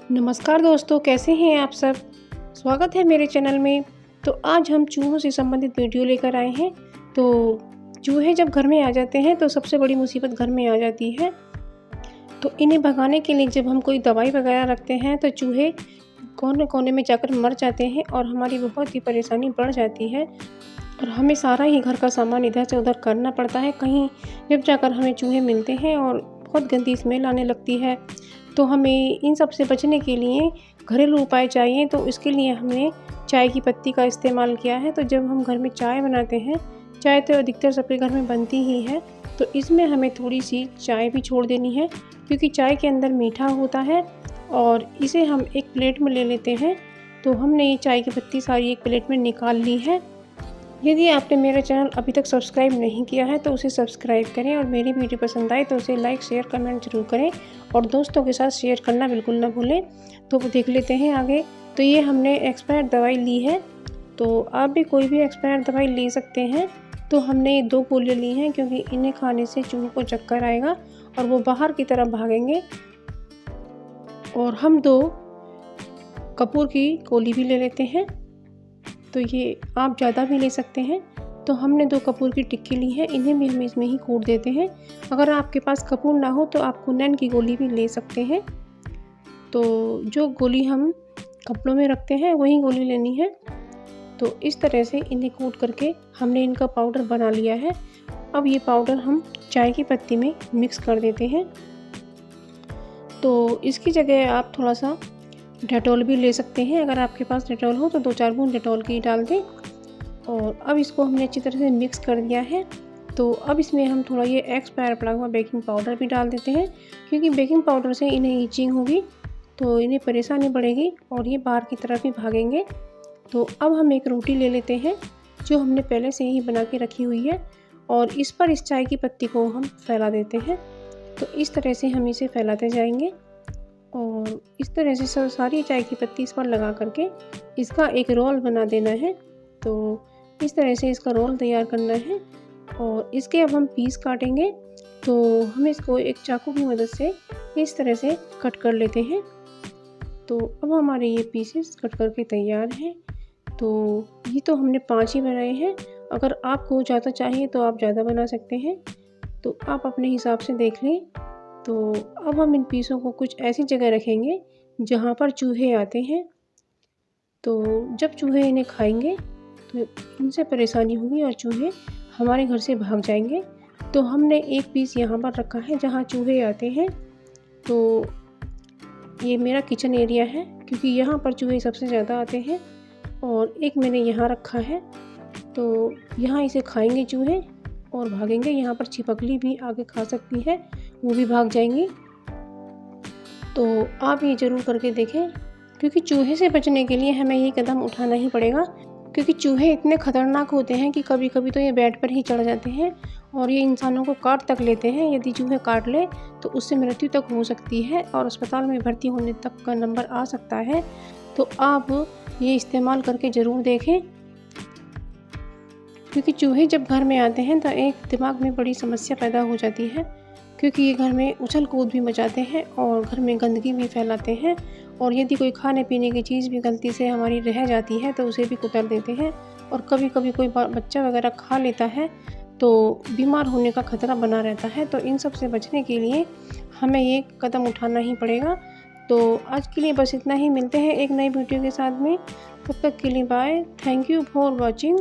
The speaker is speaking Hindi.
नमस्कार दोस्तों, कैसे हैं आप सब। स्वागत है मेरे चैनल में। तो आज हम चूहों से संबंधित वीडियो लेकर आए हैं। तो चूहे जब घर में आ जाते हैं तो सबसे बड़ी मुसीबत घर में आ जाती है। तो इन्हें भगाने के लिए जब हम कोई दवाई वगैरह रखते हैं तो चूहे कोने कोने में जाकर मर जाते हैं और हमारी बहुत ही परेशानी बढ़ जाती है और हमें सारा ही घर का सामान इधर से उधर करना पड़ता है। कहीं जब जाकर हमें चूहे मिलते हैं और बहुत गंदी स्मेल आने लगती है। तो हमें इन सब से बचने के लिए घरेलू उपाय चाहिए। तो इसके लिए हमने चाय की पत्ती का इस्तेमाल किया है। तो जब हम घर में चाय बनाते हैं, चाय तो अधिकतर सबके घर में बनती ही है, तो इसमें हमें थोड़ी सी चाय भी छोड़ देनी है क्योंकि चाय के अंदर मीठा होता है। और इसे हम एक प्लेट में ले लेते हैं। तो हमने ये चाय की पत्ती सारी एक प्लेट में निकाल ली है। यदि आपने मेरा चैनल अभी तक सब्सक्राइब नहीं किया है तो उसे सब्सक्राइब करें और मेरी वीडियो पसंद आए तो उसे लाइक शेयर कमेंट जरूर करें और दोस्तों के साथ शेयर करना बिल्कुल ना भूलें। तो देख लेते हैं आगे। तो ये हमने एक्सपायर दवाई ली है। तो आप भी कोई भी एक्सपायर दवाई ले सकते हैं। तो हमने ये 2 गोलियाँ ली हैं क्योंकि इन्हें खाने से चूहों को चक्कर आएगा और वो बाहर की तरफ भागेंगे। और हम 2 कपूर की गोली भी ले लेते हैं। तो ये आप ज़्यादा भी ले सकते हैं। तो हमने 2 कपूर की टिक्की ली है, इन्हें भी हम इसमें ही कूट देते हैं। अगर आपके पास कपूर ना हो तो आप कुनैन की गोली भी ले सकते हैं। तो जो गोली हम कपड़ों में रखते हैं वही गोली लेनी है। तो इस तरह से इन्हें कूट करके हमने इनका पाउडर बना लिया है। अब ये पाउडर हम चाय की पत्ती में मिक्स कर देते हैं। तो इसकी जगह आप थोड़ा सा डेटॉल भी ले सकते हैं। अगर आपके पास डेटॉल हो तो 2-4 बूंद डेटॉल की डाल दें। और अब इसको हमने अच्छी तरह से मिक्स कर दिया है। तो अब इसमें हम थोड़ा ये एक्सपायर पड़ा हुआ बेकिंग पाउडर भी डाल देते हैं क्योंकि बेकिंग पाउडर से इन्हें ईचिंग होगी तो इन्हें परेशानी बढ़ेगी और ये बाहर की तरफ ही भागेंगे। तो अब हम एक रोटी ले लेते हैं जो हमने पहले से ही बना के रखी हुई है और इस पर इस चाय की पत्ती को हम फैला देते हैं। तो इस तरह से हम इसे फैलाते जाएंगे और इस तरह से सारी चाय की पत्ती इस पर लगा करके इसका एक रोल बना देना है। तो इस तरह से इसका रोल तैयार करना है और इसके अब हम पीस काटेंगे। तो हम इसको एक चाकू की मदद से इस तरह से कट कर लेते हैं। तो अब हमारे ये पीसेस कट करके तैयार हैं। तो ये तो हमने 5 ही बनाए हैं। अगर आपको ज़्यादा चाहिए तो आप ज़्यादा बना सकते हैं। तो आप अपने हिसाब से देख लें। तो अब हम इन पीसों को कुछ ऐसी जगह रखेंगे जहाँ पर चूहे आते हैं। तो जब चूहे इन्हें खाएंगे तो इनसे परेशानी होगी और चूहे हमारे घर से भाग जाएंगे। तो हमने एक पीस यहाँ पर रखा है जहाँ चूहे आते हैं। तो ये मेरा किचन एरिया है क्योंकि यहाँ पर चूहे सबसे ज़्यादा आते हैं। और एक मैंने यहाँ रखा है। तो यहाँ इसे खाएंगे चूहे और भागेंगे। यहाँ पर छिपकली भी आगे खा सकती है, वो भी भाग जाएंगी। तो आप ये ज़रूर करके देखें क्योंकि चूहे से बचने के लिए हमें ये कदम उठाना ही पड़ेगा क्योंकि चूहे इतने ख़तरनाक होते हैं कि कभी कभी तो ये बेड पर ही चढ़ जाते हैं और ये इंसानों को काट तक लेते हैं। यदि चूहे काट ले तो उससे मृत्यु तक हो सकती है और अस्पताल में भर्ती होने तक का नंबर आ सकता है। तो आप ये इस्तेमाल करके ज़रूर देखें क्योंकि चूहे जब घर में आते हैं तो एक दिमाग में बड़ी समस्या पैदा हो जाती है क्योंकि ये घर में उछल कूद भी मचाते हैं और घर में गंदगी भी फैलाते हैं। और यदि कोई खाने पीने की चीज़ भी गलती से हमारी रह जाती है तो उसे भी कुतर देते हैं। और कभी कभी कोई बच्चा वगैरह खा लेता है तो बीमार होने का खतरा बना रहता है। तो इन सब से बचने के लिए हमें ये कदम उठाना ही पड़ेगा। तो आज के लिए बस इतना ही। मिलते हैं एक नई वीडियो के साथ में। तब तक के लिए bye. Thank you for watching.